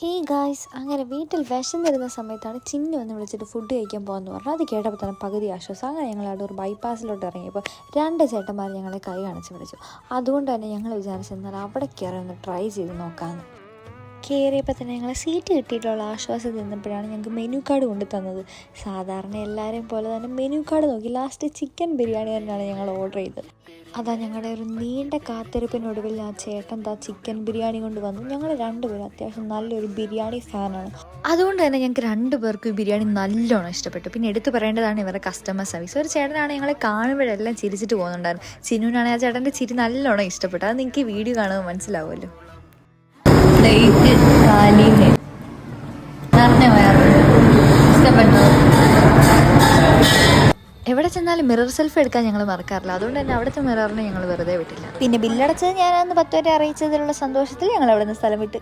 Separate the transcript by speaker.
Speaker 1: Hey guys, അങ്ങനെ വീട്ടിൽ വിശന്നിരുന്ന സമയത്താണ് ചിന്നു വന്ന് വിളിച്ചിട്ട് ഫുഡ് കഴിക്കാൻ പോകാമെന്ന് പറഞ്ഞു. അത് കേട്ടപ്പോൾ തന്നെ പകുതി ആശ്വാസം. അങ്ങനെ ഞങ്ങൾ അവിടെ ഒരു ബൈപ്പാസിലോട്ട് ഇറങ്ങിയപ്പോൾ രണ്ട് ചേട്ടന്മാർ ഞങ്ങളെ കൈ കാണിച്ച് വിളിച്ചു. അതുകൊണ്ട് തന്നെ ഞങ്ങൾ വിചാരിച്ചെന്നാൽ അവിടെ കയറി ഒന്ന് ട്രൈ ചെയ്ത് നോക്കാമെന്ന്. കയറിയപ്പോൾ തന്നെ ഞങ്ങളെ സീറ്റ് കിട്ടിയിട്ടുള്ള ആശ്വാസം നിന്നപ്പോഴാണ് ഞങ്ങൾക്ക് മെനു കാർഡ് കൊണ്ടു തന്നത്. സാധാരണ എല്ലാവരെയും പോലെ തന്നെ മെനു കാർഡ് നോക്കി ലാസ്റ്റ് ചിക്കൻ ബിരിയാണി തന്നെയാണ് ഞങ്ങൾ ഓർഡർ ചെയ്തത്. അതാ ഞങ്ങളുടെ ഒരു നീണ്ട കാത്തിരിപ്പിനൊടുവിൽ ആ ചേട്ടൻ ചിക്കൻ ബിരിയാണി കൊണ്ട് വന്നു. ഞങ്ങൾ രണ്ടുപേരും അത്യാവശ്യം നല്ലൊരു ബിരിയാണി ഫാനാണ്. അതുകൊണ്ട് തന്നെ ഞങ്ങൾക്ക് രണ്ടുപേർക്കും ഈ ബിരിയാണി നല്ലോണം ഇഷ്ടപ്പെട്ടു. പിന്നെ എടുത്തു പറയേണ്ടതാണ് ഇവരുടെ കസ്റ്റമർ സർവീസ്. ഒരു ചേട്ടനാണ് ഞങ്ങളെ കാണുമ്പോഴെല്ലാം ചിരിച്ചിട്ട് പോകുന്നുണ്ടായിരുന്നു. ചിന്നുവിനാണെങ്കിൽ ആ ചേട്ടൻ്റെ ചിരി നല്ലോണം ഇഷ്ടപ്പെട്ടു. അത് നിങ്ങൾക്ക് ഈ വീഡിയോ കാണുമ്പോൾ മനസ്സിലാവുമല്ലോ. പ്ലേറ്റ് കാലിന് നിറഞ്ഞ വയറുണ്ട്. ഇഷ്ടപ്പെട്ടു. എവിടെ ചെന്നാലും മിറർ സെൽഫി എടുക്കാൻ ഞങ്ങൾ മറക്കാറില്ല. അതുകൊണ്ട് തന്നെ അവിടുത്തെ മിററിനെ ഞങ്ങൾ വെറുതെ വിട്ടില്ല. പിന്നെ ബില്ലടച്ചത് ഞാനന്ന് 10 വരെ അറിയിച്ചതിലുള്ള സന്തോഷത്തിൽ ഞങ്ങൾ അവിടെ നിന്ന് സ്ഥലം വിട്ട്.